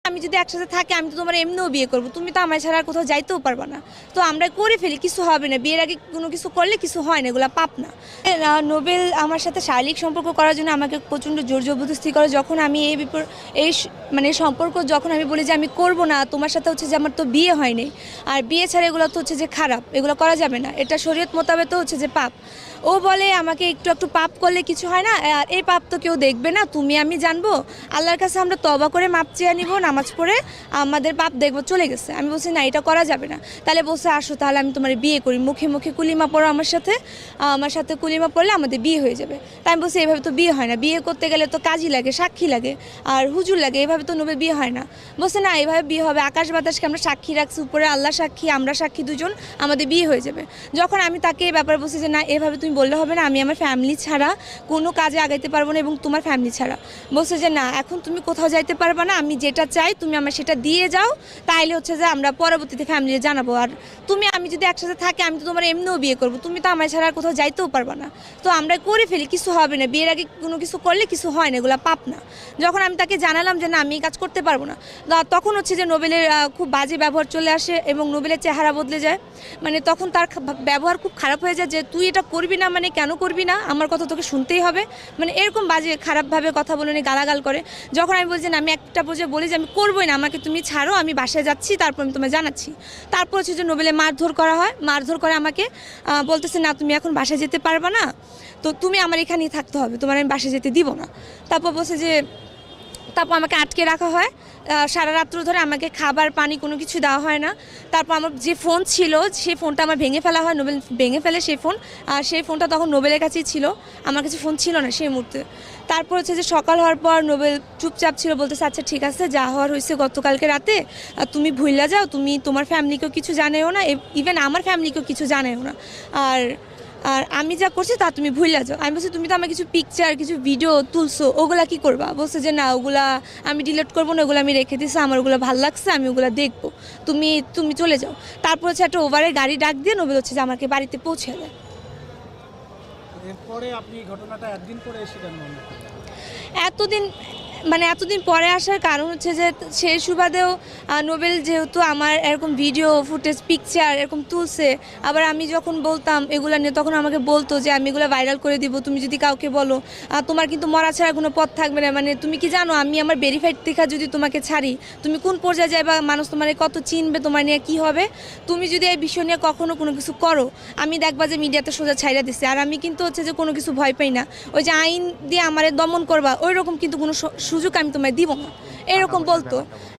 আমি যদি একসাথে থাকি আমি তো তোমার এমনিও বিয়ে করব, তুমি তো আমার ছাড়া আর কোথাও যাইতেও পারবা না। তো আমরা করে ফেলি, কিছু হবে না, বিয়ের আগে কোনো কিছু করলে কিছু হয় না, এগুলো পাপ না। নোবেল আমার সাথে শারীরিক সম্পর্ক করার জন্য আমাকে প্রচণ্ড জোর জবরদস্তি করে। যখন আমি মানে সম্পর্ক যখন আমি বলি যে আমি করব না তোমার সাথে, হচ্ছে যে আমার তো বিয়ে হয়নি, আর বিয়ে ছাড়া এগুলো তো হচ্ছে যে খারাপ, এগুলো করা যাবে না, এটা শরীয়ত মোতাবেক তো হচ্ছে যে পাপ। ও বলে আমাকে একটু একটু পাপ করলে কিছু হয় না, আর এই পাপ তো কেউ দেখবে না, তুমি আমি জানবো, আল্লাহর কাছে আমরা তওবা করে মাপ চেয়ে নিব, নামাজ পড়ে আমাদের পাপ দেখবো, চলে গেছে। আমি বলছি না, এটা করা যাবে না। তাহলে বলছে আসো তাহলে আমি তোমার বিয়ে করি, মুখে মুখে কুলিমা পড়ো আমার সাথে কুলিমা পড়লে আমাদের বিয়ে হয়ে যাবে। তাই আমি বলছি এভাবে তো বিয়ে হয় না, বিয়ে করতে গেলে তো কাজী লাগে, সাক্ষী লাগে, আর হুজুর লাগে, এভাবে তো নোবেল বিয়ে হয় না। বলছে না, এভাবে বিয়ে হবে, আকাশ বাতাসকে আমরা সাক্ষী রাখছি, উপরে আল্লাহ সাক্ষী, আমরা সাক্ষী, দুজন, আমাদের বিয়ে হয়ে যাবে। যখন আমি তাকে এই ব্যাপারে বলছি যে না, এভাবে তুমি বললে হবে না, আমি আমার ফ্যামিলি ছাড়া কোনো কাজে আগাইতে পারবো না, এবং তোমার ফ্যামিলি ছাড়া। বলছে যে না, এখন তুমি কোথাও যাইতে পারবে না, আমি যেটা চাই তুমি আমার সেটা দিয়ে যাও, তাইলে হচ্ছে যে আমরা পরবর্তীতে ফ্যামিলি জানাবো। আর আমি যদি একসাথে থাকি আমি তো তোমার এমনিও বিয়ে করব, তুমি তো আমার ছাড়া আর কোথাও যাইতেও পারবা না। তো আমরা করে ফেলি, কিছু হবে না, বিয়ের আগে কোনো কিছু করলে কিছু হয় না, এগুলো পাপ না। যখন আমি তাকে জানালাম যে না, আমি এই কাজ করতে পারবো না, তখন হচ্ছে যে নোবেলের খুব বাজে ব্যবহার চলে আসে, এবং নোবেলের চেহারা বদলে যায়। মানে তখন তার ব্যবহার খুব খারাপ হয়ে যায়, যে তুই এটা করবি না, মানে কেন করবি না, আমার কথা তোকে শুনতেই হবে, মানে এরকম বাজে খারাপভাবে কথা বলে নিয়ে গালাগাল করে। যখন আমি বলছি না, আমি একটা পর্যায়ে বলি যে আমি করবোই না, আমাকে তুমি ছাড়ো, আমি বাসায় যাচ্ছি, তারপর আমি তোমায় জানাচ্ছি। তারপর হচ্ছে যে নোবেলে মারধর করা হয়, মারধর করে আমাকে, বলতেছে না তুমি এখন বাসায় যেতে পারবা না, তো তুমি আমার এখানেই থাকতে হবে, তোমার আমি বাসায় যেতে দিব না। তারপর আমাকে আটকে রাখা হয়, সারা রাত্র ধরে আমাকে খাবার পানি কোনো কিছু দেওয়া হয় না। তারপর আমার যে ফোন ছিল সেই ফোনটা আমার ভেঙে ফেলা হয়, নোবেল ভেঙে ফেলে সেই ফোন, আর সেই ফোনটা তখন নোবেলের কাছেই ছিল, আমার কাছে ফোন ছিল না সেই মুহূর্তে। তারপর হচ্ছে যে সকাল হওয়ার পর নোবেল চুপচাপ ছিল, বলতেছে আচ্ছা ঠিক আছে, যা হওয়ার হয়েছে গতকালকে রাতে, তুমি ভুইলা যাও, তুমি তোমার ফ্যামিলিকেও কিছু জানাও না, ইভেন আমার ফ্যামিলিকেও কিছু জানাও না, আর আর আমি যা করছি তা তুমি ভুইলা যাও। আমি বলছি তুমি তো আমার কিছু পিকচার কিছু ভিডিও তুলছো, ওগুলা কি করবা? বলছে যে না, ওগুলা আমি ডিলিট করবো না, ওগুলো আমি রেখে দিচ্ছি, আমার ওগুলো ভালো লাগছে, আমি ওগুলো দেখবো, তুমি তুমি চলে যাও। তারপর হচ্ছে একটা ওভারের গাড়ি ডাক দিয়ে নোবেল হচ্ছে যে আমাকে বাড়িতে পৌঁছে দেয়। এরপরে আপনি ঘটনাটা একদিন পরে এসে কেন মনে করলেন? এতদিন পরে আসার কারণ হচ্ছে যে সেই সুবাদেও নোবেল যেহেতু আমার এরকম ভিডিও ফুটেজ পিকচার এরকম তুলছে, আবার আমি যখন বলতাম এগুলো নিয়ে, তখন আমাকে বলতো যে আমি এগুলো ভাইরাল করে দিব, তুমি যদি কাউকে বলো তোমার কিন্তু মরা ছাড়া কোনো পথ থাকবে না। মানে তুমি কি জানো, আমি আমার ভেরিফাইড দেখা যদি তোমাকে ছাড়ি, তুমি কোন পর্যায়ে যাবে, মানুষ তোমার কত চিনবে, তোমার নিয়ে কী হবে, তুমি যদি এই বিষয় নিয়ে কখনো কোনো কিছু করো, আমি দেখবা যে মিডিয়াতে সোজা ছাইড়া দিচ্ছে। আর আমি কিন্তু হচ্ছে যে কোনো কিছু ভয় পাই না, ওই যে আইন দিয়ে আমারে দমন করবা ওই রকম কিন্তু কোনো সুযোগ আমি তোমায় দিব না, এরকম বলতো।